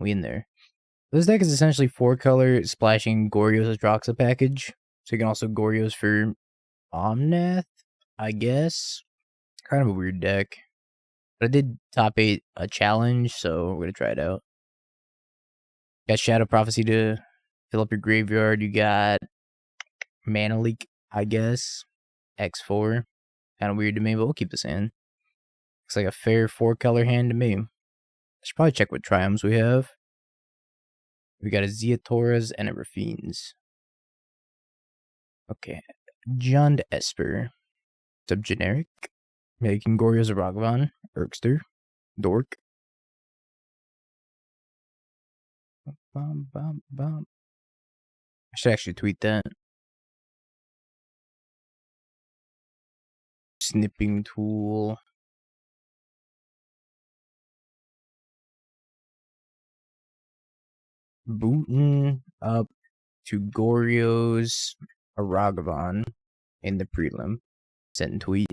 We in there. This deck is essentially 4-color splashing Goryo's Atraxa package. So you can also Goryo's for Omnath, I guess. Kind of a weird deck. But I did top 8 a challenge, so we're gonna try it out. Got Shadow Prophecy to fill up your graveyard. You got Mana Leak, I guess. X4. Kind of weird to me, but we'll keep this in. Looks like a fair 4-color hand to me. I should probably check what triumphs we have. We got a Ziatoras and a Raffine's. Okay. Jund Esper. Sub generic. Making Goryo's a Ragavan. Erkster. Dork. Bum, bum, bum. I should actually tweet that. Snipping tool. Booting up to Goryo's a Ragavan in the prelim. Send tweet.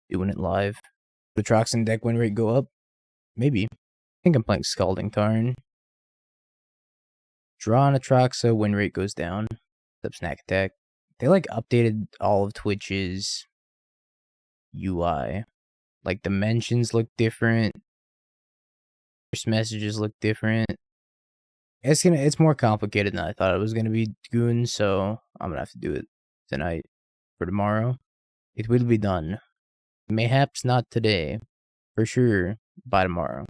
Doing it live. The Atraxa deck win rate go up? Maybe. I think I'm playing Scalding Tarn. Draw on Atraxa, win rate goes down. Sub snack attack. They like updated all of Twitch's UI. Like the mentions look different. First messages look different. It's more complicated than I thought it was gonna be, Goon, so I'm gonna have to do it tonight for tomorrow. It will be done. Mayhaps not today. For sure by tomorrow.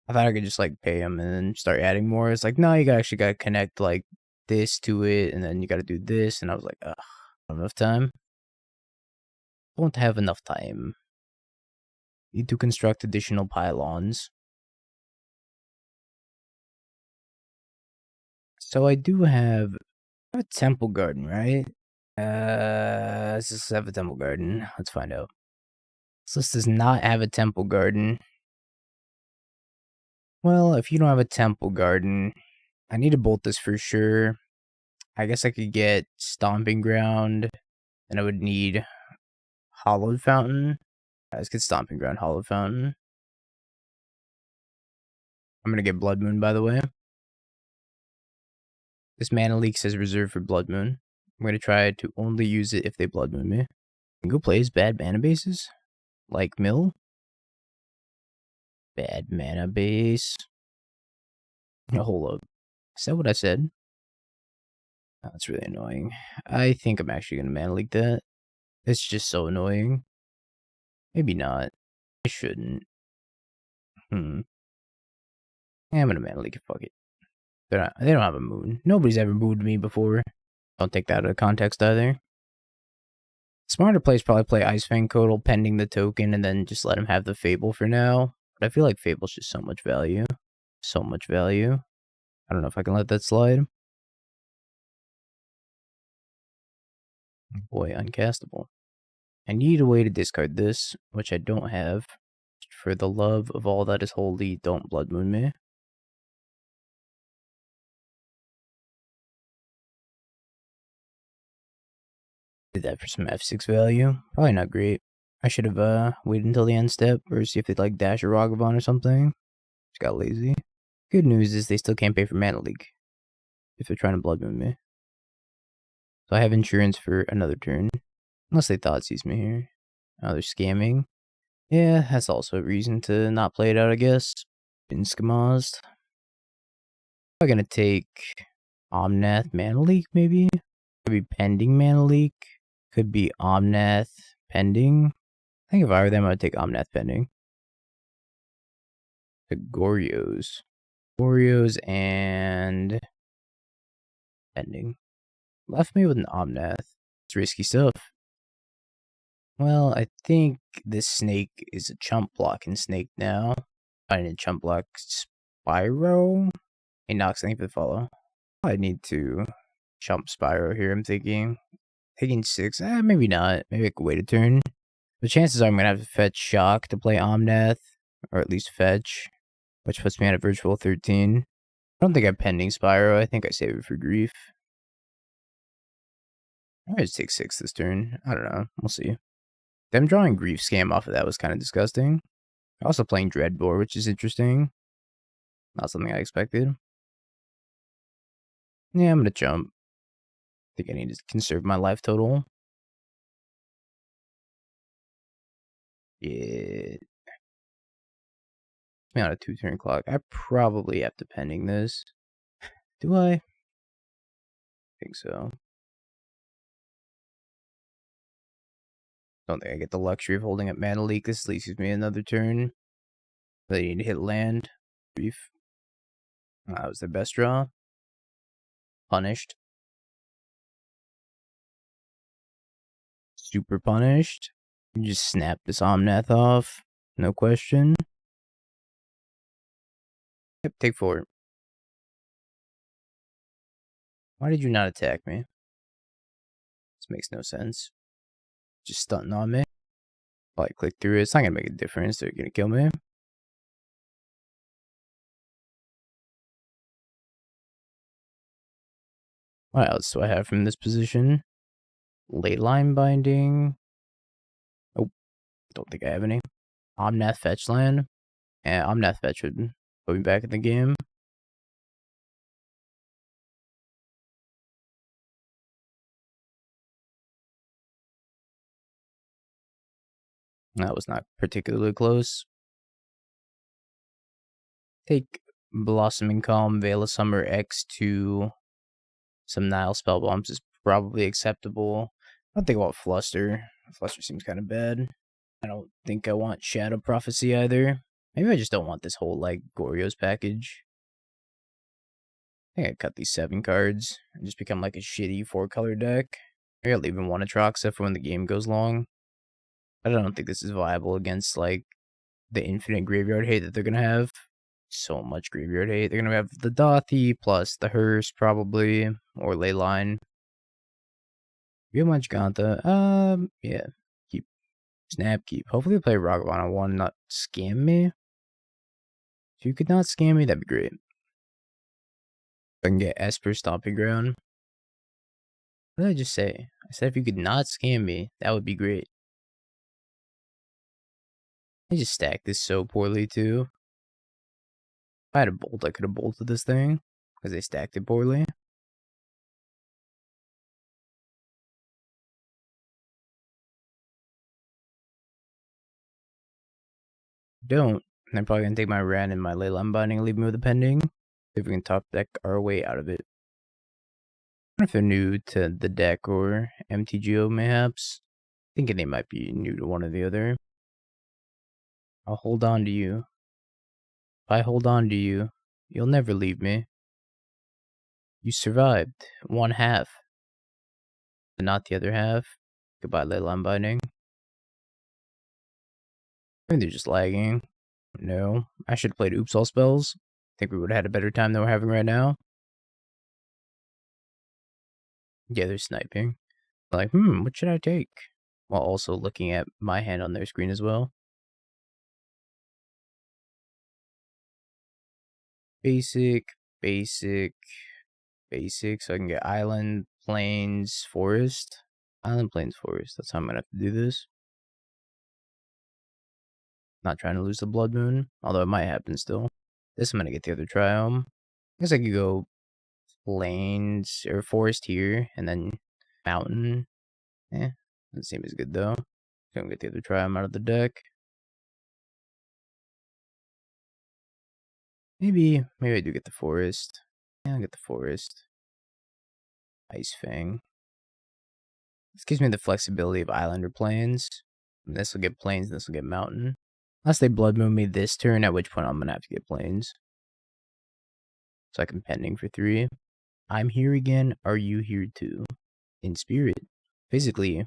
I thought I could just like pay him and then start adding more. It's like, no, you actually gotta connect like this to it, and then you gotta do this, and I was like, ugh, not enough time. Won't have enough time. Need to construct additional pylons. So I do have a temple garden, right? Does this have a temple garden? Let's find out. This list does not have a temple garden. Well, if you don't have a temple garden, I need to bolt this for sure. I guess I could get Stomping Ground, and I would need Hallowed Fountain. Let's get Stomping Ground, Hallowed Fountain. I'm gonna get Blood Moon, by the way. This Mana Leak says reserved for Blood Moon. I'm gonna try to only use it if they Blood Moon me. Go plays bad mana bases? Like Mill? Bad mana base. Oh, hold up. Is that what I said? Oh, that's really annoying. I think I'm actually gonna Mana Leak that. It's just so annoying. Maybe not. I shouldn't. Yeah, I'm gonna Mana Leak it, fuck it. They don't have a moon. Nobody's ever mooned me before. Don't take that out of context either. Smarter plays probably play Ice-Fang Coatl pending the token and then just let him have the Fable for now. But I feel like Fable's just so much value. So much value. I don't know if I can let that slide. Boy, uncastable. I need a way to discard this, which I don't have. For the love of all that is holy, don't Blood Moon me. Did that for some F6 value. Probably not great. I should have waited until the end step or see if they'd like dash a Ragavan or something. Just got lazy. Good news is they still can't pay for Mana Leak if they're trying to Blood Moon me. So I have insurance for another turn. Unless they thought sees me here. Oh, they're scamming. Yeah, that's also a reason to not play it out, I guess. Been skamazed. I'm gonna take Omnath Mana Leak, maybe? Could be pending Mana Leak. Could be Omnath pending. I think if I were them, I would take Omnath pending. The Goryos. Goryos and pending. Left me with an Omnath. It's risky stuff. Well, I think this snake is a chump blocking snake now. I need a chump block Spyro. He knocks anything for the follow. I need to chump Spyro here, I'm thinking. Taking 6, maybe not. Maybe I could wait a turn. The chances are I'm going to have to fetch Shock to play Omnath, or at least fetch, which puts me at a virtual 13. I don't think I have pending Spyro. I think I save it for Grief. I might just take 6 this turn. I don't know. We'll see. Them drawing Grief Scam off of that was kind of disgusting. Also playing Dreadbore, which is interesting. Not something I expected. Yeah, I'm gonna jump. I think I need to conserve my life total. Yeah. Me on a 2-turn clock. I probably have to pending this. Do I? I think so. Don't think I get the luxury of holding up Mana Leak. This leaves me another turn. They need to hit land. Brief. That was their best draw. Punished. Super punished. You just snap this Omnath off. No question. Yep, take 4. Why did you not attack me? This makes no sense. Just stunting on me. Probably click through it. It's not gonna make a difference. They're gonna kill me. What else do I have from this position? Leyline Binding. Oh, don't think I have any. Omnath Fetch Land. Yeah, Omnath Fetch would put me back in the game. That was not particularly close. Take Blossoming Calm, Veil of Summer X to some Nihil Spellbombs is probably acceptable. I don't think I want Fluster. Fluster seems kind of bad. I don't think I want Shadow Prophecy either. Maybe I just don't want this whole, like, Goryo's package. I think I cut these 7 cards and just become, like, a shitty 4-color deck. Maybe I'll leave in 1 Atraxa for when the game goes long. But I don't think this is viable against, like, the infinite graveyard hate that they're gonna have. So much graveyard hate. They're gonna have the Dothy plus the Hearse, probably, or Leyline. Real much Gantha. Yeah. Keep. Snap, keep. Hopefully they play Ragavan on 1, not scam me. If you could not scam me, that'd be great. I can get Esper Stomping Ground. What did I just say? I said if you could not scam me, that would be great. I just stacked this so poorly, too. If I had a bolt, I could have bolted this thing, because they stacked it poorly. Don't. And I'm probably going to take my Wrenn and my Leyline Binding and leave me with a pending. See if we can top deck our way out of it. I don't know if they're new to the deck or MTGO, mayhaps. Thinking they might be new to one or the other. I'll hold on to you. If I hold on to you, you'll never leave me. You survived 1/2, but not the other half. Goodbye, Leyline Binding. I think they're just lagging. No, I should have played Oops All Spells. I think we would have had a better time than we're having right now. Yeah, they're sniping. Like, what should I take? While also looking at my hand on their screen as well. Basic, basic, basic. So I can get Island, Plains, Forest. Island, Plains, Forest. That's how I'm going to have to do this. Not trying to lose the Blood Moon, although it might happen still. This I'm going to get the other Triome. I guess I could go Plains or Forest here, and then Mountain. Doesn't seem as good though. Gonna get the other Triome out of the deck. Maybe I do get the Forest. Yeah, I'll get the Forest. Ice-Fang. This gives me the flexibility of Island or Plains. This will get Plains, this will get Mountain. Unless they Blood Moon me this turn, at which point I'm gonna have to get Plains. So I can pending for 3. I'm here again. Are you here too? In spirit. Physically,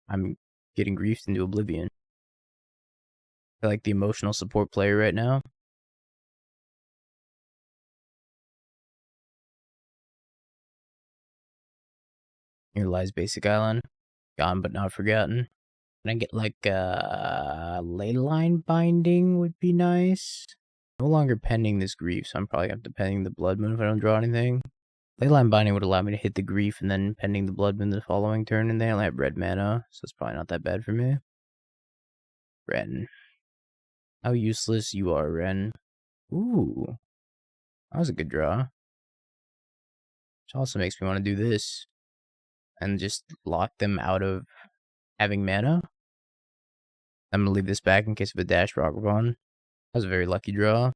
I'm getting griefed into oblivion. I feel like the emotional support player right now. Here lies Basic Island. Gone but not forgotten. Can I get like Leyline Binding would be nice. No longer pending this grief, so I'm probably going to have to pending the Blood Moon if I don't draw anything. Leyline Binding would allow me to hit the grief and then pending the Blood Moon the following turn, and they only have red mana, so it's probably not that bad for me. Wrenn. How useless you are, Wrenn. Ooh, that was a good draw. Which also makes me want to do this. And just lock them out of having mana. I'm gonna leave this back in case of a dash Ragavan. That was a very lucky draw.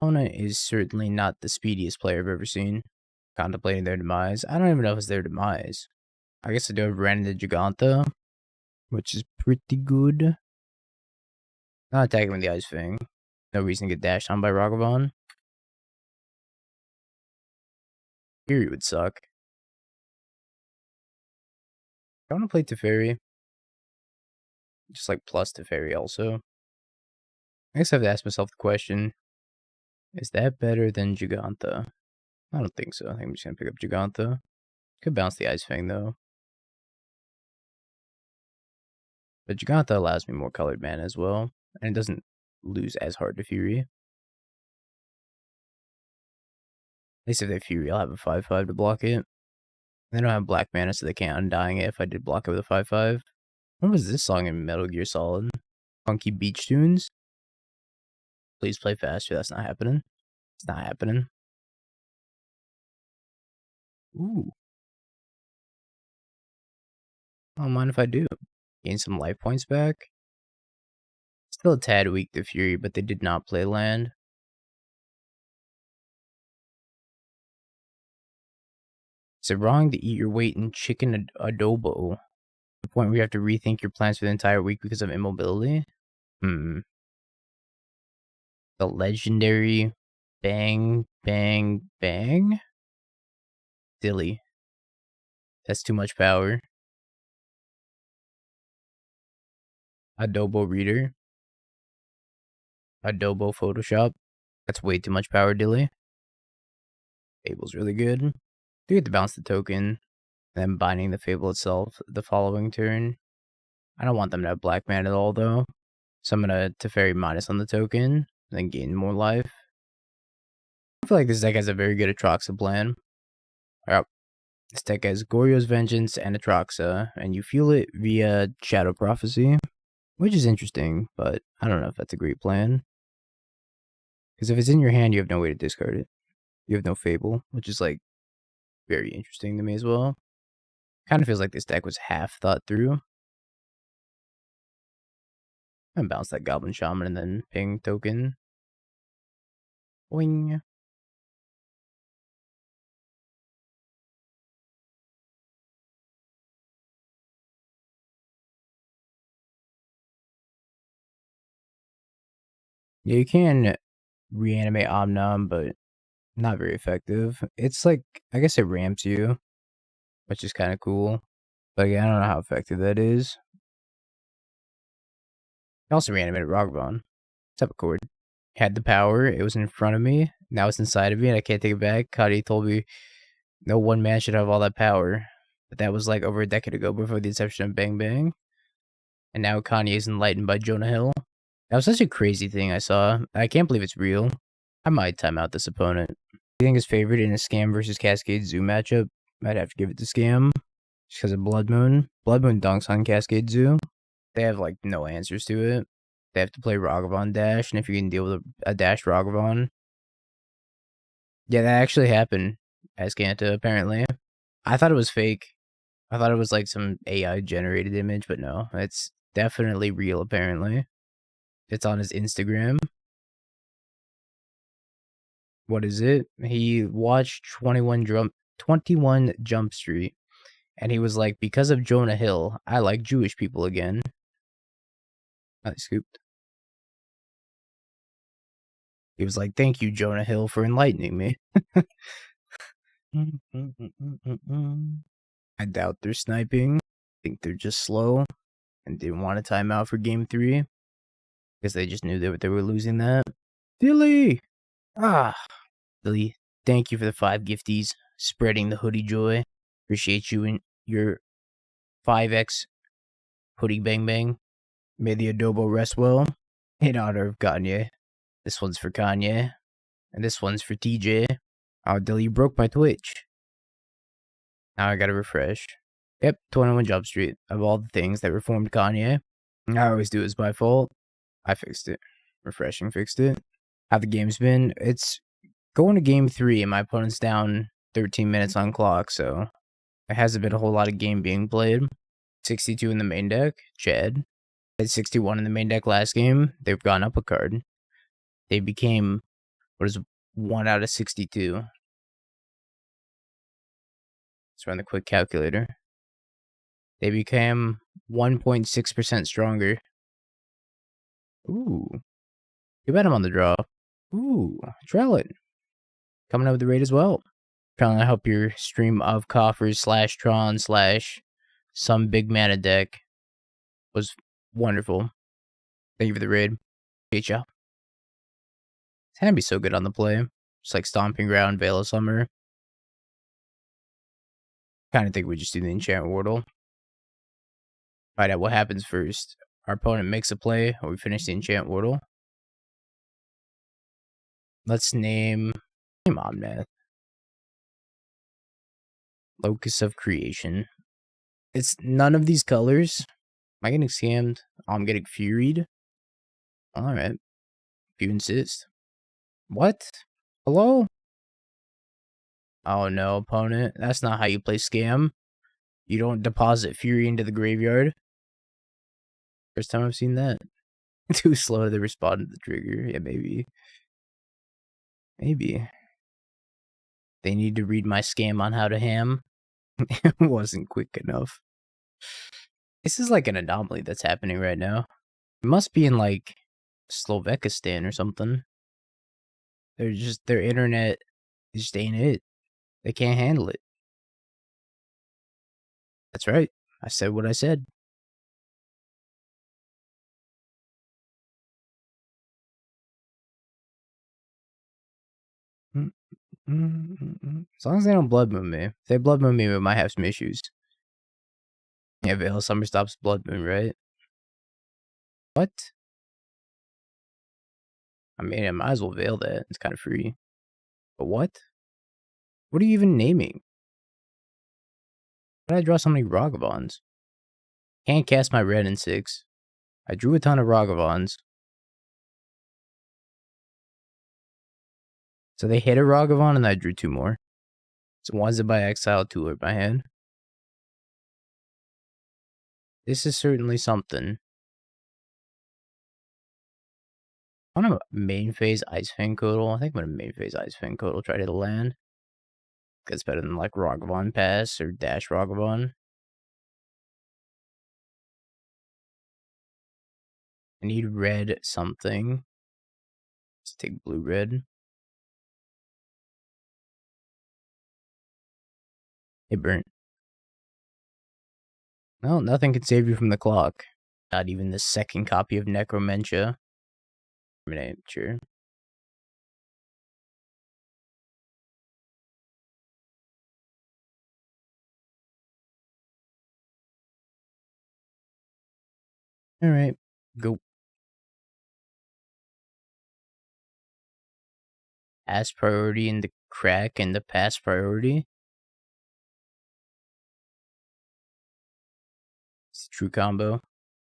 Opponent is certainly not the speediest player I've ever seen. Contemplating their demise. I don't even know if it's their demise. I guess I do have Wrenn and Giganta, which is pretty good. Not attacking with the Ice-Fang. No reason to get dashed on by Ragavan. Fury would suck. I want to play Teferi. Just like plus Teferi also. I guess I have to ask myself the question. Is that better than Giganta? I don't think so. I think I'm just going to pick up Giganta. Could bounce the Ice-Fang though. But Giganta allows me more colored mana as well. And it doesn't lose as hard to Fury. At least if they Fury, I'll have a 5/5 to block it. They don't have black mana, so they can't Undying it if I did block it with a 5/5. What was this song in Metal Gear Solid? Funky Beach Tunes? Please play faster. That's not happening. It's not happening. Ooh. I don't mind if I do. Gain some life points back. Still a tad weak to Fury, but they did not play land. Is it wrong to eat your weight in chicken adobo? The point where you have to rethink your plans for the entire week because of immobility? The legendary Bang Bang Bang? Dilly. That's too much power. Adobo Reader. Adobo Photoshop. That's way too much power, Dilly. Fable's really good. Do get to bounce the token, and then binding the Fable itself the following turn. I don't want them to have black mana at all, though. So I'm gonna Teferi minus on the token, then gain more life. I feel like this deck has a very good Atraxa plan. Alright, this deck has Goryo's Vengeance and Atraxa, and you feel it via Shadow Prophecy, which is interesting, but I don't know if that's a great plan. Because if it's in your hand, you have no way to discard it. You have no Fable, which is like very interesting to me as well. Kind of feels like this deck was half thought through. I'm bounce that Goblin Shaman and then ping token. Boing. Yeah, you can reanimate Omnath, but not very effective. It's like, I guess it ramps you, which is kind of cool. But again, I don't know how effective that is. I also reanimated Ragavan. Let's have a chord. Had the power, it was in front of me, now it's inside of me, and I can't take it back. Kadi told me no one man should have all that power. But that was like over a decade ago before the inception of Bang Bang. And now Kanye is enlightened by Jonah Hill. That was such a crazy thing I saw. I can't believe it's real. I might time out this opponent. I think his favorite in a Scam versus Cascade Zoo matchup. Might have to give it to Scam. Just because of Blood Moon. Blood Moon dunks on Cascade Zoo. They have like no answers to it. They have to play Ragavan Dash, and if you can deal with a Dash Ragavan. Yeah, that actually happened. Ascanta, apparently. I thought it was fake. I thought it was like some AI generated image, but no. It's definitely real, apparently. It's on his Instagram. What is it? He watched 21 Jump Street, and he was like, because of Jonah Hill, I like Jewish people again. I scooped. He was like, thank you, Jonah Hill, for enlightening me. I doubt they're sniping. I think they're just slow and didn't want a timeout for game 3. Because they just knew they were losing that. Dilly! Dilly, thank you for the 5 gifties. Spreading the hoodie joy. Appreciate you and your 5x hoodie bang bang. May the adobo rest well. In honor of Kanye. This one's for Kanye. And this one's for TJ. Oh, Dilly, you broke my Twitch. Now I gotta refresh. Yep, 21 Jump Street. Of all the things that reformed Kanye, I always do it by fault. I fixed it. Refreshing fixed it. How the game's been? It's going to game 3 and my opponent's down 13 minutes on clock, so it hasn't been a whole lot of game being played. 62 in the main deck. Chad. Had 61 in the main deck last game. They've gone up a card. They became, what is 1 out of 62. Let's run the quick calculator. They became 1.6% stronger. Ooh. You bet him on the draw. Ooh, Trellin. Coming up with the raid as well. Trying to help your stream of coffers / Tron / some big mana deck was wonderful. Thank you for the raid. Great job. It's gonna be so good on the play. Just like Stomping Ground, Veil of Summer. Kind of think we just do the Enchant Wardle. Find out what happens first. Our opponent makes a play, or we finish the Enchant Wardle. Let's name Omnath. Locus of Creation. It's none of these colors. Am I getting scammed? Oh, I'm getting furied. Alright. If you insist. What? Hello? Oh no, opponent. That's not how you play scam. You don't deposit fury into the graveyard. First time I've seen that. Too slow to respond to the trigger. Yeah, maybe. Maybe. They need to read my scam on how to ham. It wasn't quick enough. This is like an anomaly that's happening right now. It must be in like Slovakistan or something. Their internet just ain't it. They can't handle it. That's right. I said what I said. As long as they don't blood moon me. If they blood moon me, we might have some issues. Yeah, Veil of Summer stops blood moon, right? What? I mean, I might as well veil that. It's kind of free. But what? What are you even naming? Why did I draw so many Ragavans? Can't cast my Wrenn and Six. I drew a ton of Ragavans. So they hit a Ragavan and I drew 2 more. So one's by exile, 2 are by hand. This is certainly something. I want to main phase Ice-Fang Coatl. I think I'm going to main phase Ice-Fang Coatl, try to hit a land. That's better than like Ragavan Pass or Dash Ragavan. I need red something. Let's take blue red. It burnt. No, nothing can save you from the clock. Not even the second copy of Necromentia. Terminate, sure. Alright, go. Pass priority in the crack and the pass priority. It's a true combo. What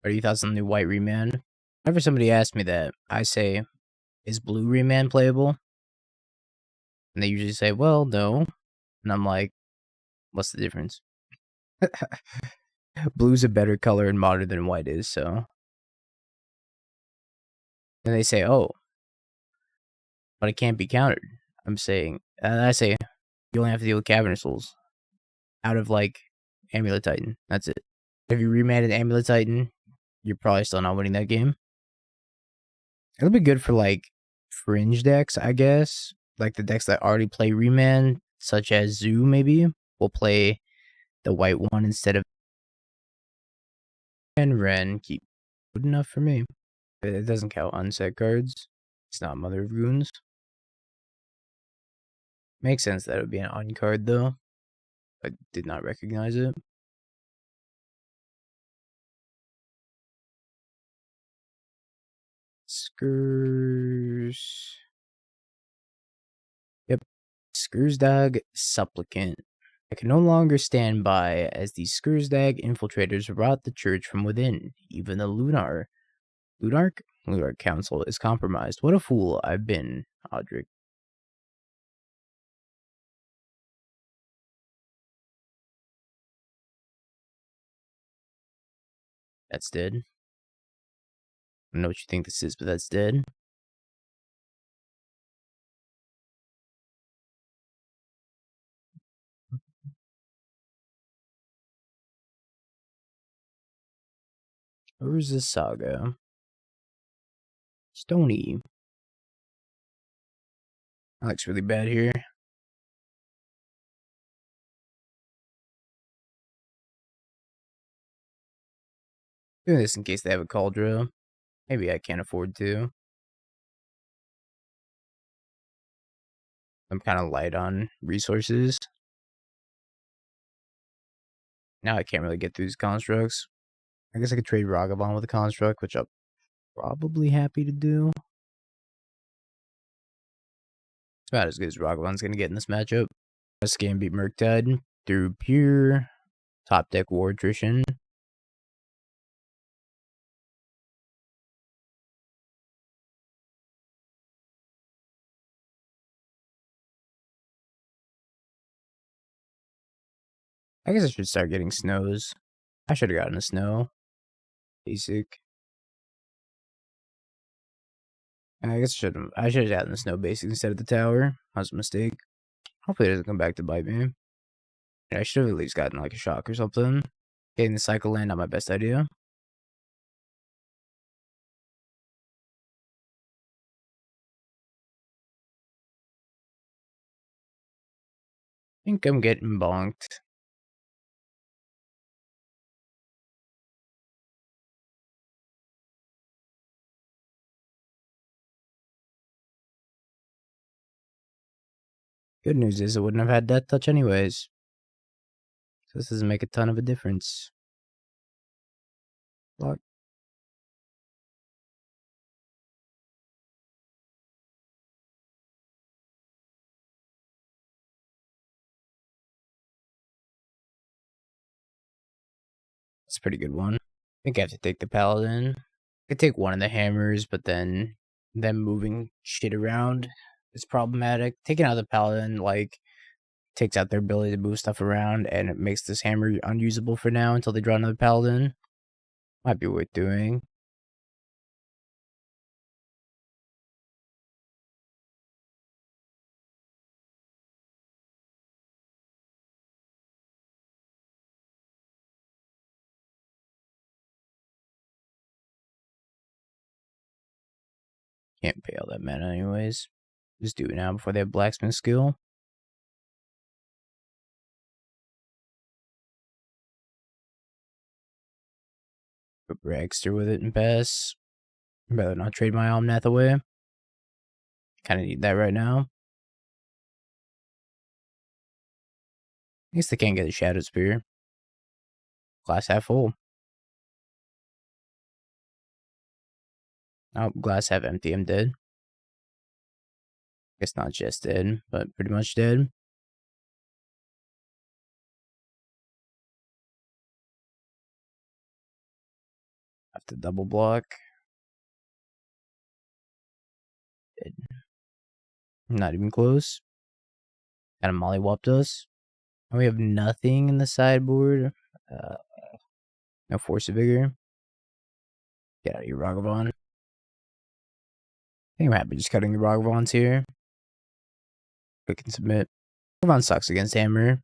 are your thoughts on the white remand? Whenever somebody asks me that, I say, is blue remand playable? And they usually say, well, no. And I'm like, what's the difference? Blue's a better color in Modern than white is, so. And they say, oh, but it can't be countered. I'm saying, and I say, you only have to deal with Cavernous Souls. Out of, like, Amulet Titan. That's it. If you remanded Amulet Titan, you're probably still not winning that game. It'll be good for, like, fringe decks, I guess. Like, the decks that already play remand, such as Zoo, maybe, will play the white one instead of... And Wrenn keep good enough for me. It doesn't count unset cards. It's not Mother of Goons. Makes sense that it would be an uncard, though. I did not recognize it. Skurs. Yep. Skursdag Supplicant. I can no longer stand by as the Skursdag infiltrators rot the church from within, even the Lunar. Ludark? Ludark Council is compromised. What a fool I've been, Audric. That's dead. I don't know what you think this is, but that's dead. Where's this saga? Stony. That looks really bad here. Doing this in case they have a Cauldron. Maybe I can't afford to. I'm kind of light on resources. Now I can't really get through these constructs. I guess I could trade Ragavan with a construct, which I'm probably happy to do. It's about as good as Ragavan's going to get in this matchup. This game beat Murktide through pure top deck war attrition. I guess I should start getting snows. I should have gotten a snow. Basic. I guess I should have gotten the snow basic instead of the tower. That was a mistake. Hopefully it doesn't come back to bite me. I should have at least gotten like a shock or something. Getting the cycle land, not my best idea. I think I'm getting bonked. Good news is I wouldn't have had Death Touch anyways. So this doesn't make a ton of a difference. Block. It's a pretty good one. I think I have to take the Paladin. I could take one of the hammers, but then them moving shit around is problematic. Taking out the Paladin, like, takes out their ability to move stuff around, and it makes this hammer unusable for now until they draw another Paladin. Might be worth doing. Can't pay all that mana anyways. Just do it now before they have Blacksmith skill. Put Bragster with it and pass. I'd rather not trade my Omnath away. Kind of need that right now. I guess they can't get a Shadow Spear. Glass half full. Oh, glass half empty. I'm dead. Guess not just dead, but pretty much dead. Have to double block. Dead. Not even close. Kind of mollywopped us. And we have nothing in the sideboard. No Force of Vigor. Get out of here, Ragavan. I think I'm happy just cutting the Ragavans here. Click and submit. Ragavan sucks against Hammer.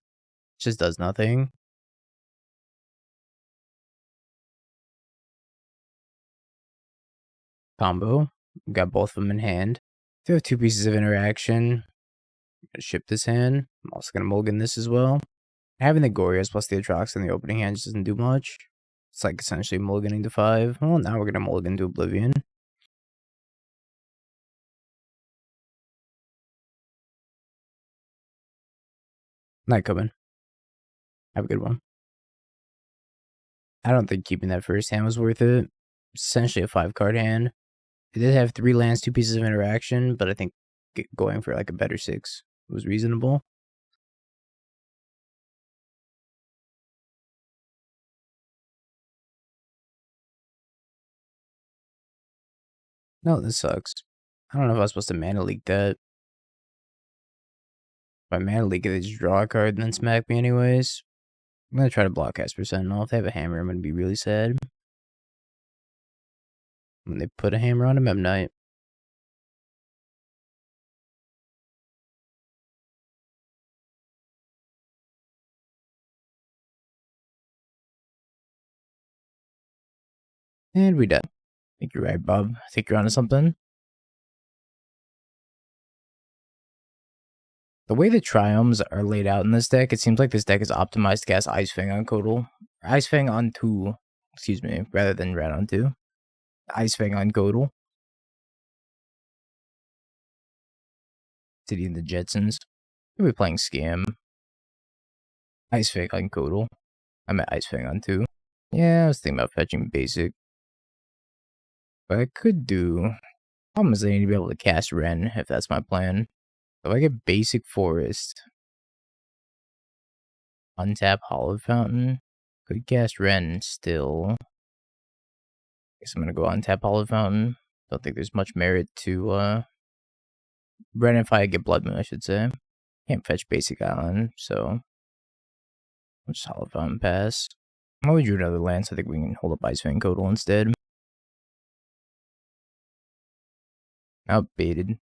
Just does nothing. Combo. Got both of them in hand. If you have two pieces of interaction, I'm gonna ship this hand. I'm also gonna mulligan this as well. Having the Goryos plus the Atraxa in the opening hand just doesn't do much. It's like essentially mulliganing to 5. Well, now we're gonna mulligan to Oblivion. Night coming. Have a good one. I don't think keeping that first hand was worth it. Essentially a 5-card hand. It did have 3 lands, 2 pieces of interaction, but I think going for like a better 6 was reasonable. No, this sucks. I don't know if I was supposed to mana leak that. If I mana leak it, they just draw a card and then smack me anyways. I'm gonna try to block Casper Sentinel. If they have a hammer, I'm gonna be really sad. When they put a hammer on a Mem Knight. And we done. I think you're right, Bob. I think you're onto something. The way the triomes are laid out in this deck, it seems like this deck is optimized to cast Ice-Fang on Coatl. Ice-Fang on 2, excuse me, rather than Red on 2. Ice-Fang on Coatl. City and the Jetsons. We'll be playing Scam. Ice-Fang on Coatl. I'm at Ice-Fang on 2. Yeah, I was thinking about fetching basic. But I could do... Problem is I need to be able to cast Wrenn, if that's my plan. So if I get basic Forest, untap Hallowed Fountain, could cast Wrenn still. Guess I'm gonna go untap Hallowed Fountain. Don't think there's much merit to Wrenn if I get Blood Moon, I should say. Can't fetch basic Island, so I'll just Hallowed Fountain pass. I always drew another land, so I think we can hold up Ice-Fang Coatl instead. Outbaited.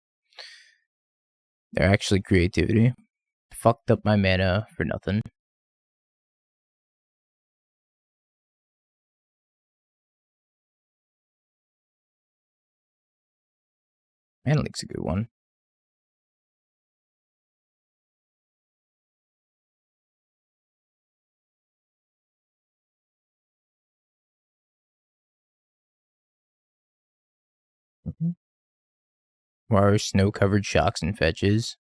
They're actually creativity. Fucked up my mana for nothing. Mana Leak's a good one. More snow-covered shocks and fetches.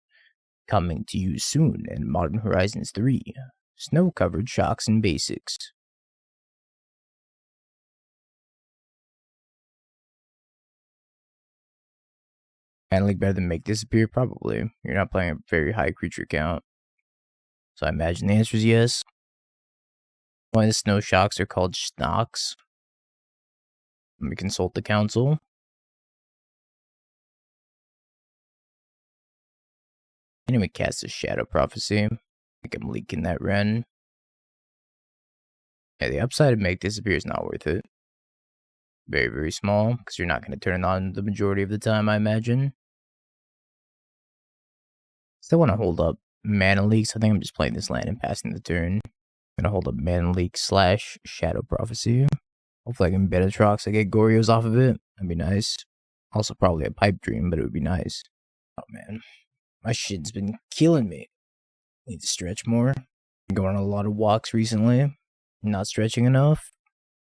Coming to you soon in Modern Horizons 3. Snow-covered shocks and basics. Mana Leak better than Make Disappear? Probably. You're not playing a very high creature count. So I imagine the answer is yes. Why the snow shocks are called schnocks. Let me consult the council. Anyway, cast a Shadow Prophecy. I think I'm leaking that Wrenn. Yeah, the upside of Make Disappear is not worth it. Very, very small, because you're not going to turn it on the majority of the time, I imagine. Still want to hold up Mana Leaks. I think I'm just playing this land and passing the turn. I'm going to hold up Mana Leak / Shadow Prophecy. Hopefully I can bet Atraxa. I get Goryos off of it. That'd be nice. Also probably a Pipe Dream, but it would be nice. Oh man, my shit's been killing me. Need to stretch more. Been going on a lot of walks recently. Not stretching enough.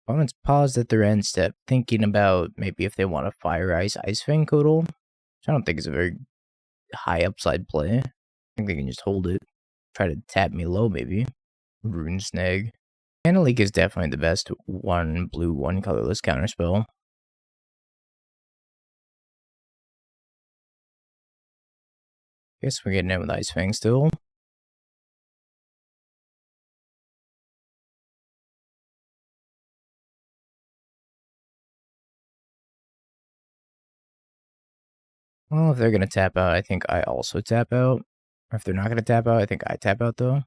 Opponents paused at their end step, thinking about maybe if they want to Fire Ice Ice-Fang Coatl, which I don't think is a very high upside play. I think they can just hold it. Try to tap me low, maybe. Rune Snag. Mana Leak is definitely the best 1 blue, 1 colorless counterspell. Guess we're getting in with Ice-Fang still. Well, if they're going to tap out, I think I also tap out. Or if they're not going to tap out, I think I tap out, though.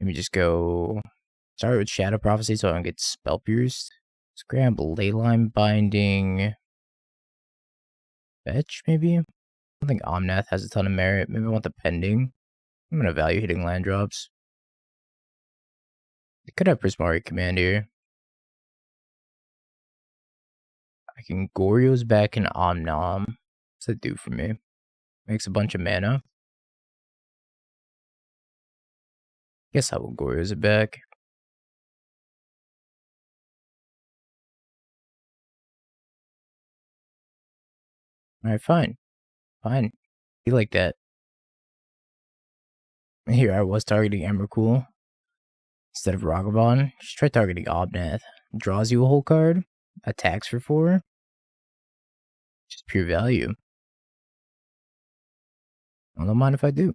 Let me just go... Start with Shadow Prophecy so I don't get Spell Pierced. Let's grab Leyline Binding. Fetch, maybe? I don't think Omnath has a ton of merit. Maybe I want the Pending. I'm going to value hitting land drops. They could have Prismatic Command here. I can Goryo's back in Omnath. What's that do for me? Makes a bunch of mana. Guess I will Goryo's it back. Alright, fine. Fine. Be like that. Here I was targeting Emrakul instead of Ragavan. Just try targeting Omnath. Draws you a whole card. Attacks for 4. Just pure value. I don't mind if I do.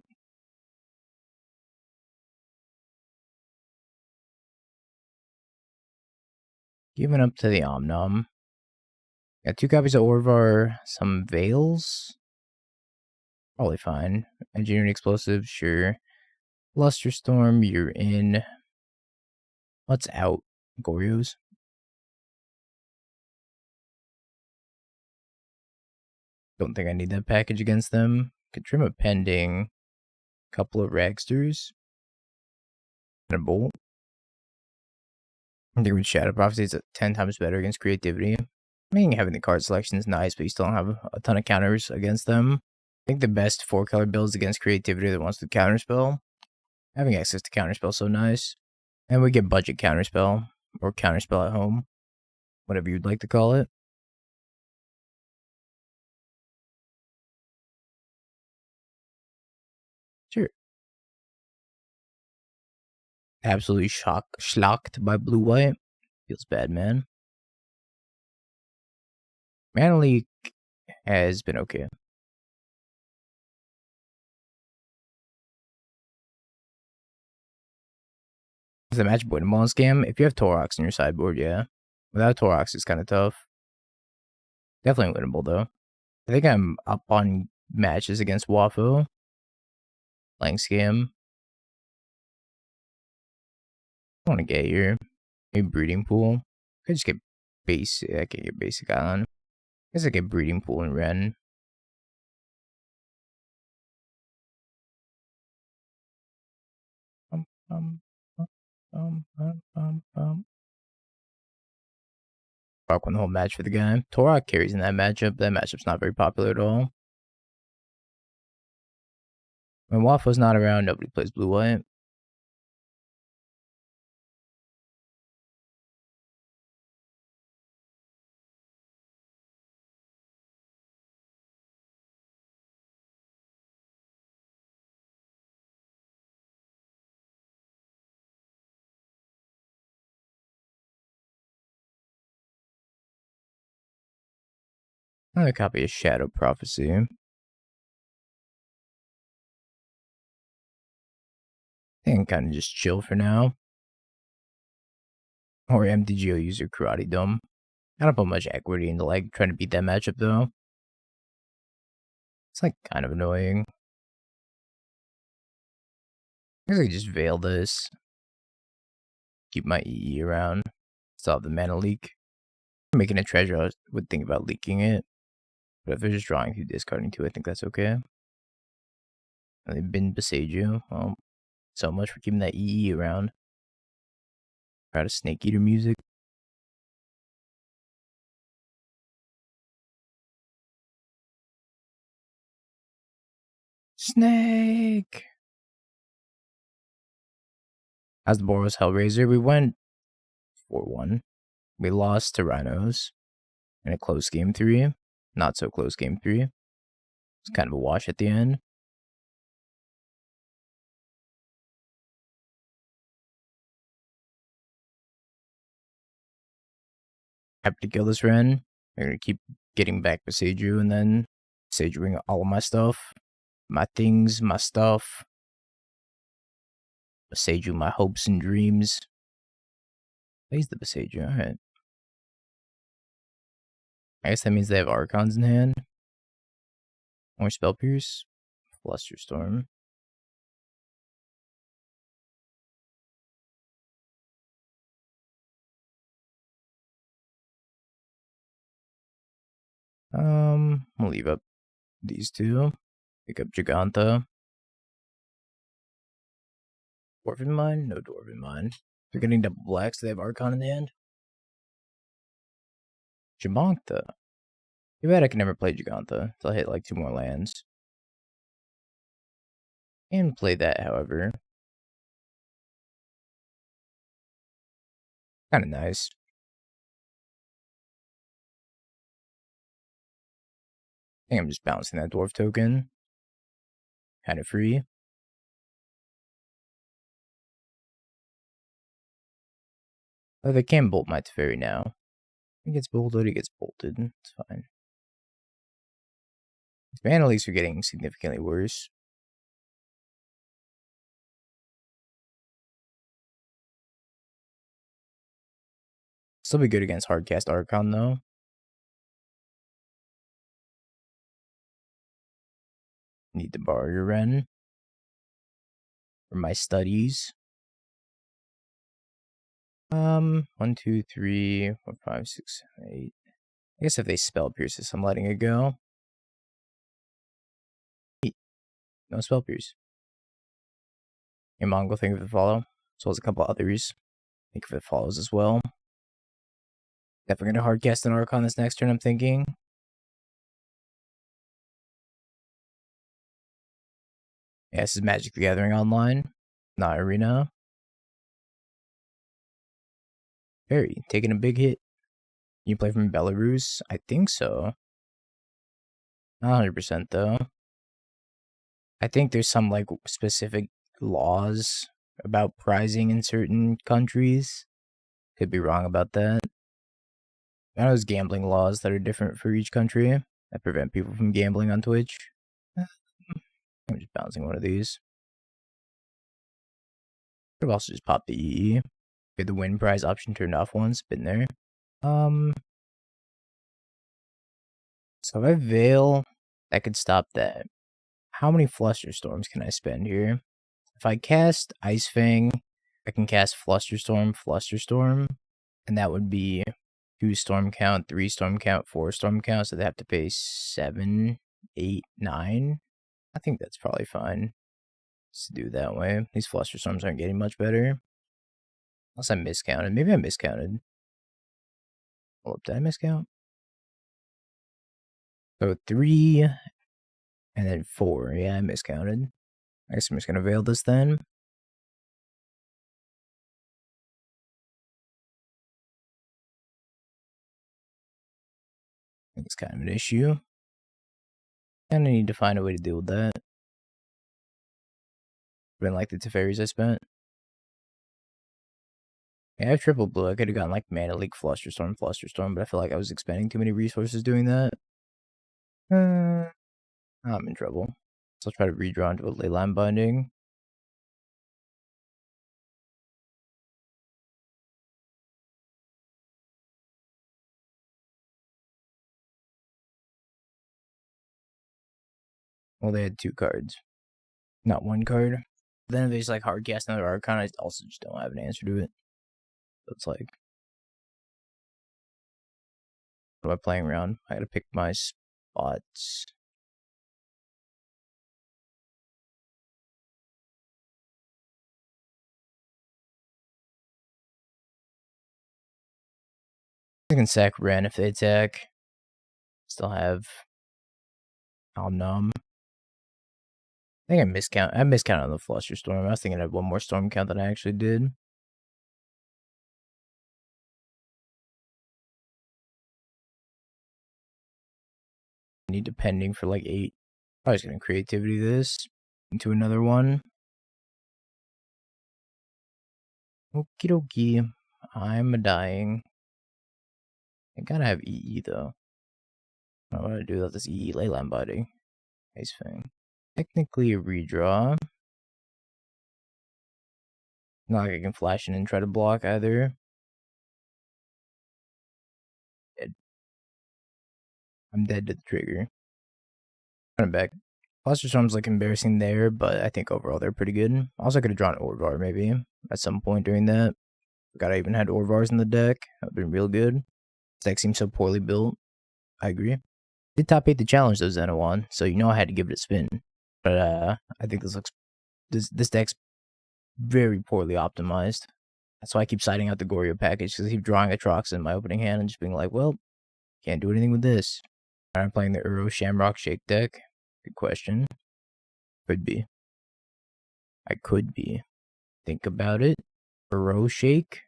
Giving up to the Omnom. Got 2 copies of Orvar, some Veils. Probably fine. Engineering Explosive, sure. Lusterstorm, you're in. What's out? Goryos. Don't think I need that package against them. Could trim a Pending. Couple of Ragsters. And a Bolt. I think with Shadow Prophecy is 10 times better against Creativity. I mean, having the card selection is nice, but you still don't have a ton of counters against them. I think the best 4-color builds against Creativity that wants to counterspell. Having access to counterspell is so nice. And we get budget counterspell, or counterspell at home. Whatever you'd like to call it. Sure. Absolutely schlocked by blue-white. Feels bad, man. Mana Leak has been okay. Is the match winnable on Scam? If you have Torox in your sideboard, yeah. Without Torox, it's kind of tough. Definitely winnable, though. I think I'm up on matches against Waffo. Playing Scam. I want to get here. Maybe Breeding Pool. I could just get basic. I can get Basic Island. I guess I get Breeding Pool and Wrenn. Rock won the whole match for the guy. Torok carries in that matchup. That matchup's not very popular at all. When Waffle's not around, nobody plays blue-white. Another copy of Shadow Prophecy. I think kind of just chill for now. Or MTGO user Karate Dome. I don't put much equity into like trying to beat that matchup though. It's like kind of annoying. I guess I could just veil this. Keep my EE around. Solve the mana leak. Making a treasure, I would think about leaking it. But if they're just drawing through discarding 2, I think that's okay. And they've been beside you. Well, so much for keeping that EE around. Proud of Snake Eater music. Snake! As the Boros Hellraiser, we went 4-1. We lost to Rhinos in a close game 3. Not so close game 3. It's kind of a wash at the end. Happy to kill this Wrenn. I'm gonna keep getting back beside you and then Sageing all of my stuff. My things, my stuff. Besage my hopes and dreams. Plays the Besage, alright. I guess that means they have Archons in hand. More Spell Pierce. Flusterstorm. I'll leave up these 2. Pick up Giganta. Dwarven Mine? No Dwarven Mine. They're getting double blacks. They have Archon in hand. Giganta. Too bad I can never play Giganta until I hit like 2 more lands. And play that, however. Kind of nice. I think I'm just bouncing that dwarf token. Kind of free. Oh, they can bolt my Teferi now. He gets bolted, he gets bolted. It's fine. The mana leaks are getting significantly worse. Still be good against Hardcast Archon, though. Need to borrow your Wrenn for my studies. 1, 2, 3, 4, 5, 6, 7, 8. I guess if they spell pierce this, I'm letting it go. 8. No spell pierce. Your Mongol, think of it follow. As well as a couple others. Think of it follows as well. Definitely gonna hardcast an Archon this next turn, I'm thinking. Yeah, this is Magic the Gathering Online, not Arena. Teferi, taking a big hit. You play from Belarus? I think so. Not 100% though. I think there's some like specific laws about prizing in certain countries. Could be wrong about that. I know there's gambling laws that are different for each country that prevent people from gambling on Twitch. I'm just bouncing one of these. Could have also just popped the EE. Get the win prize option turned off once. Been there. So if I Veil, that could stop that. How many Flusterstorms can I spend here? If I cast Ice-Fang, I can cast Flusterstorm, and that would be 2 storm count, 3 storm count, 4 storm count, so they have to pay 7, 8, 9. I think that's probably fine. Just do it that way. These Flusterstorms aren't getting much better. Unless I miscounted. Maybe I miscounted. Hold up, did I miscount? So 3, and then 4. Yeah, I miscounted. I guess I'm just gonna Veil this then. It's kind of an issue. And I need to find a way to deal with that. Been like the Teferis I spent. Yeah, I have triple blue. I could have gotten like Mana Leak, Flusterstorm, but I feel like I was expending too many resources doing that. I'm in trouble. So I'll try to redraw into a Leyline Binding. Well, they had 2 cards. Not 1 card. Then if they just like hardcast another Archon, I also just don't have an answer to it. So it's like, what am I playing around? I gotta pick my spots. I can sack Wrenn if they attack. Still have Omnath. I think I miscounted on the Flusterstorm. I was thinking I had 1 more storm count than I actually did. I need depending for like 8. I was gonna creativity this into another one. Okie dokie. I'm dying. I gotta have EE though. I don't know what to do without this EE Leyline Binding. Ice-Fang. Technically a redraw. Not like I can flash in and try to block either. Dead. I'm dead to the trigger. Running back. Flusterstorm's like embarrassing there, but I think overall they're pretty good. Also could have drawn Orvar maybe at some point during that. Forgot I even had Orvars in the deck. That would have been real good. This deck seems so poorly built. I agree. Did top 8 the challenge though, Xenowan, so you know I had to give it a spin. But I think this deck's very poorly optimized. That's why I keep siding out the Goryo package, because I keep drawing Atraxa in my opening hand and just being like, well, can't do anything with this. I'm playing the Uro Shamrock Shake deck. Good question. Could be. I could be. Think about it. Uro Shake.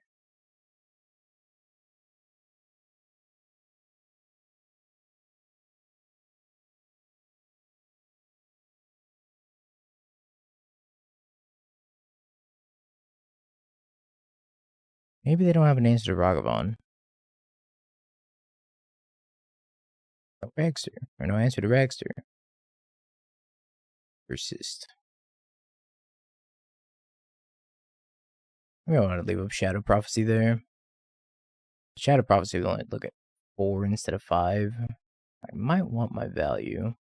Maybe they don't have an answer to Ragavan. No Ragster. Or no answer to Ragster. Persist. Maybe I want to leave up Shadow Prophecy there. Shadow Prophecy will only look at 4 instead of 5. I might want my value.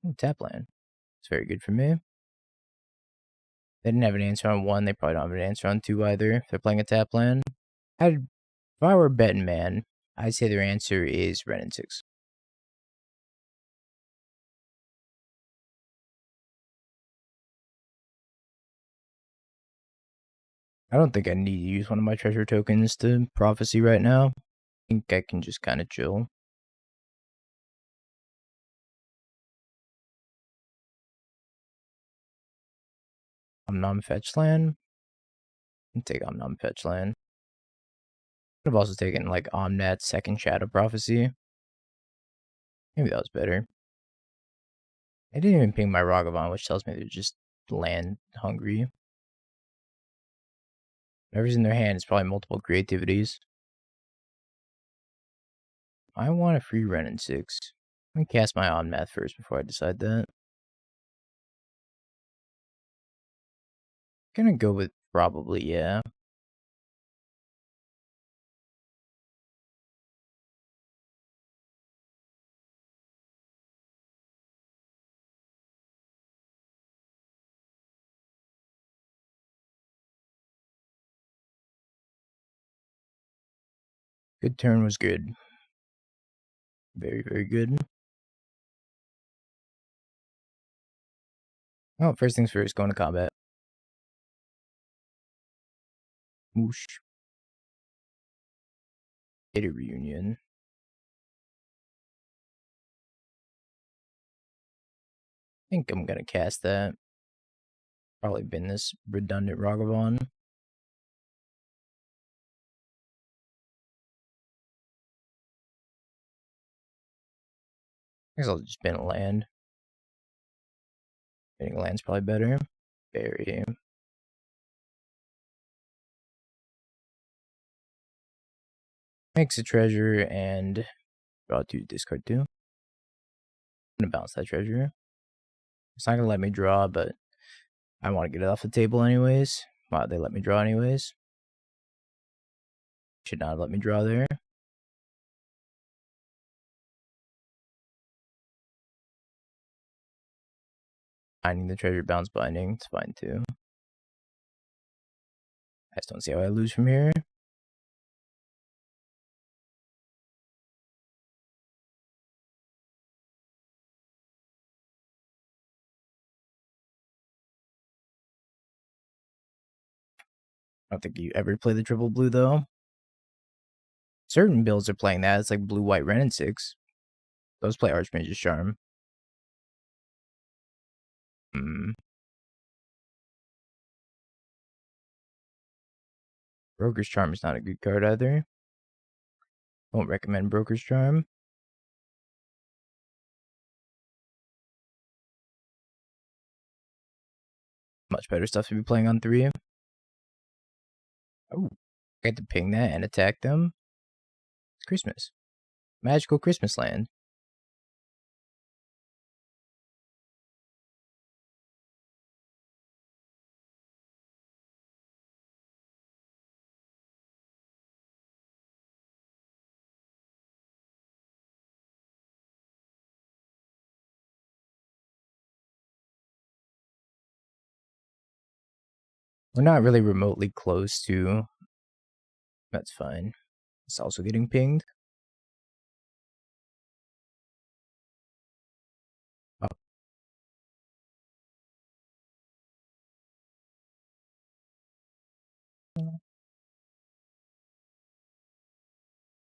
Ooh, tap land. It's very good for me. They didn't have an answer on 1. They probably don't have an answer on 2 either. If they're playing a tap land. If I were a betting man, I'd say their answer is Wrenn and Six. I don't think I need to use one of my treasure tokens to Prophecy right now. I think I can just kind of chill. Omnath fetch land. I'll take Omnath fetch land. Could have also taken like Omnath second Shadow Prophecy. Maybe that was better. I didn't even ping my Ragavan, which tells me they're just land hungry. Whatever's in their hand is probably multiple creativities. I want a free Wrenn and Six. I'm gonna cast my Omnath first before I decide that. Gonna go with probably, yeah. Good turn was good. Very, very good. Oh, first things first, going to combat. Whoosh. Data reunion. I think I'm gonna cast that. Probably been this redundant Ragavan. I guess I'll just bin a land. Binning a land's probably better. Bury. Makes a treasure and draw 2, discard 2. I'm gonna bounce that treasure. It's not gonna let me draw, but I want to get it off the table anyways. Wow, they let me draw anyways. Should not let me draw there. Finding the treasure, bounce binding, it's fine too. I just don't see how I lose from here. I don't think you ever play the triple blue though. Certain builds are playing that. It's like blue, white, Wrenn and Six. Those play Archmage's Charm. Broker's Charm is not a good card either. Don't recommend Broker's Charm. Much better stuff to be playing on 3. Oh, I get to ping that and attack them. It's Christmas. Magical Christmas land. We're not really remotely close to. That's fine. It's also getting pinged. Oh.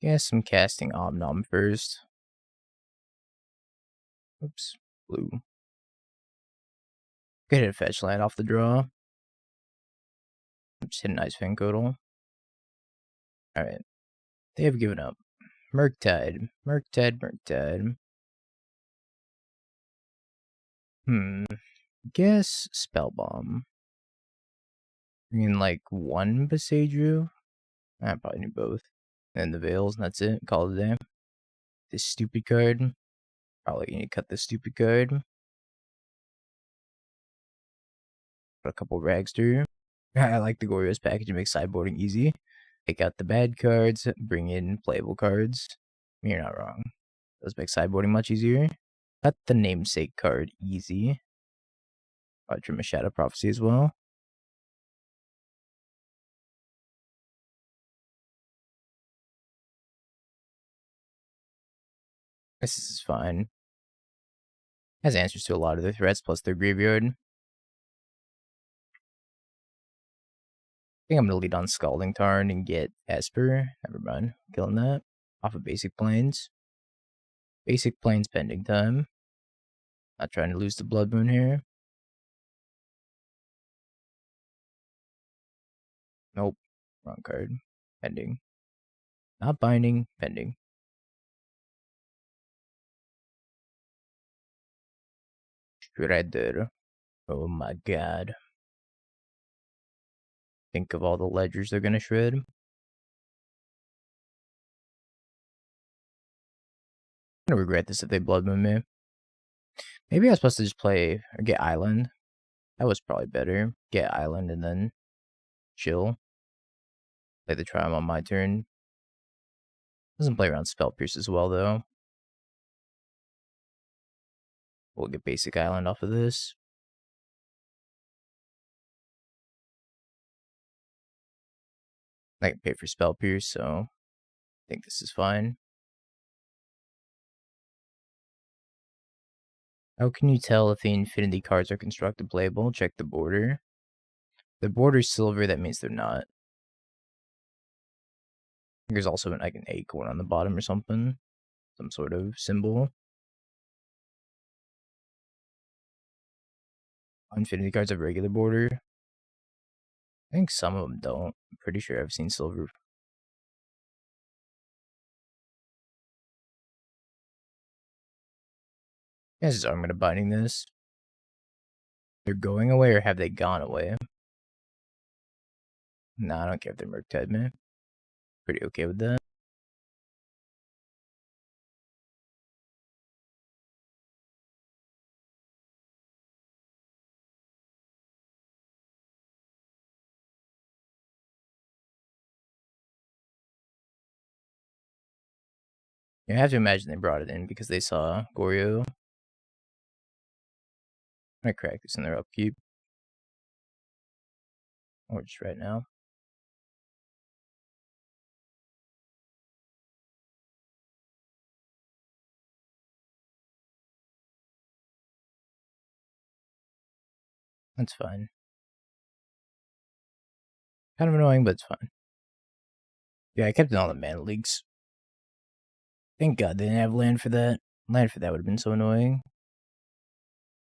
Guess I'm casting Omnath first. Oops, blue. Get a fetch land off the draw. Just hit an Ice-Fang Coatl. Alright. They have given up. Murktide. Murktide, Murktide. Guess Spellbomb. I mean, like, 1 Besaidu? I probably need both. And the Veils, and that's it. Call it a day. This stupid card. Probably need to cut this stupid card. Put a couple rags through. I like the Goryo's package. It makes sideboarding easy. Take out the bad cards, bring in playable cards. You're not wrong. Those make sideboarding much easier. Cut the namesake card easy. I'll trim a Shadow Prophecy as well. This is fine. Has answers to a lot of their threats plus their graveyard. I think I'm gonna lead on Scalding Tarn and get Esper. Never mind. Killing that. Off of Basic Plains. Basic Plains pending time. Not trying to lose the Blood Moon here. Nope. Wrong card. Pending. Not binding. Pending. Shredder. Oh my god. Think of all the ledgers they're gonna shred. I'm gonna regret this if they Blood Moon me. Maybe I was supposed to just play or get Island. That was probably better. Get Island and then chill. Play the Triumph on my turn. Doesn't play around Spell Pierce as well though. We'll get Basic Island off of this. I can pay for Spell Pierce, so I think this is fine. How can you tell if the Infinity cards are constructed playable? Check the border. The border's silver, that means they're not. There's also like an acorn on the bottom or something. Some sort of symbol. Infinity cards have regular border. I think some of them don't. I'm pretty sure I've seen silver. Guys, I'm gonna binding this. They're going away or have they gone away? Nah, I don't care if they're Murktide, man. Pretty okay with that. You have to imagine they brought it in because they saw Goryo. I'm gonna crack this in their upkeep. Or just right now. That's fine. Kind of annoying, but it's fine. Yeah, I kept in all the mana leaks. Thank God they didn't have land for that. Land for that would have been so annoying.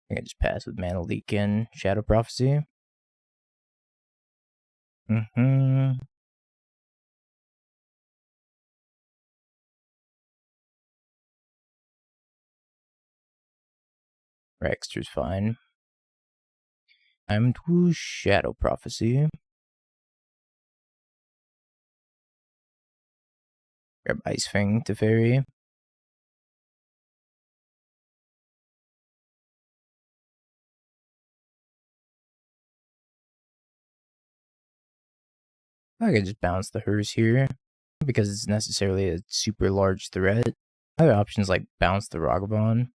I think I just passed with mana leak and Shadow Prophecy. Rexter's fine. I'm to Shadow Prophecy. Grab Ice-Fang Teferi. I could just bounce the Hers here because it's necessarily a super large threat. Other options like bounce the Ragavan.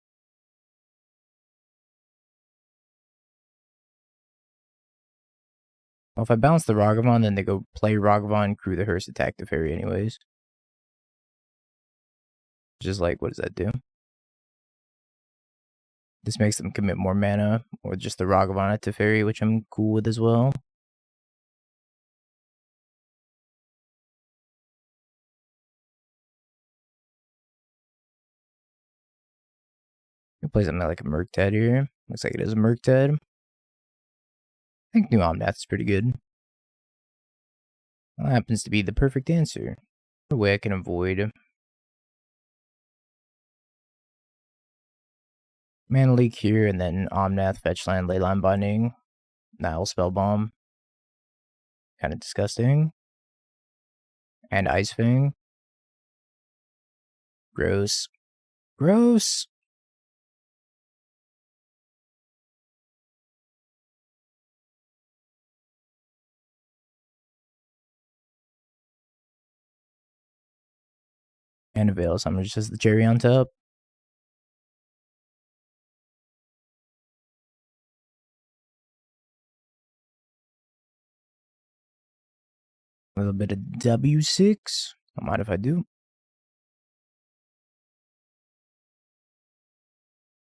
Well, if I bounce the Ragavan, then they go play Ragavan, crew the Hearse, attack the Fairy anyways. Just like, what does that do? This makes them commit more mana, or just the Ragavan at Teferi, which I'm cool with as well. You play something like a Murktide here. Looks like it is a Murktide. I think new Omnath is pretty good. Well, that happens to be the perfect answer. A way I can avoid mana leak here, and then Omnath, Fetchland, Leyline Binding, Nihil Spellbomb. Kind of disgusting. And Ice-Fang. Gross. Gross! And a Veil Summoner just as the cherry on top. A little bit of W6. Don't mind if I do.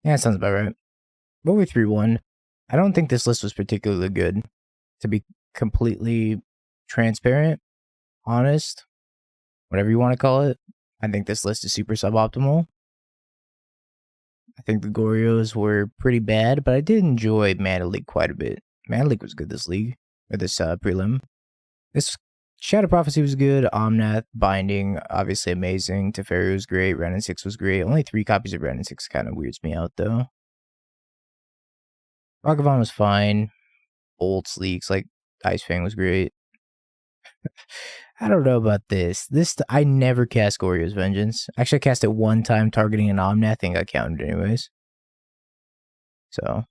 Yeah, that sounds about right. But we're 3-1. I don't think this list was particularly good. To be completely transparent, honest, whatever you want to call it. I think this list is super suboptimal. I think the Goryos were pretty bad, but I did enjoy Mana League quite a bit. Mana League was good this league, or this prelim. This Shadow Prophecy was good. Omnath Binding, obviously amazing. Teferi was great. Wrenn and Six was great. Only 3 copies of Wrenn and Six kind of weirds me out, though. Ragavan was fine. Old Sleeks, like Ice-Fang was great. I don't know about this. I never cast Goryo's Vengeance. Actually, I cast it one time targeting an Omnath. I think I counted anyways. So.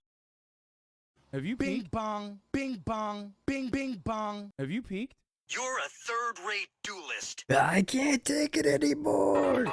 Have you peeked? Bing bong, bing bong, bing bing bong. Have you peeked? You're a third-rate duelist. I can't take it anymore.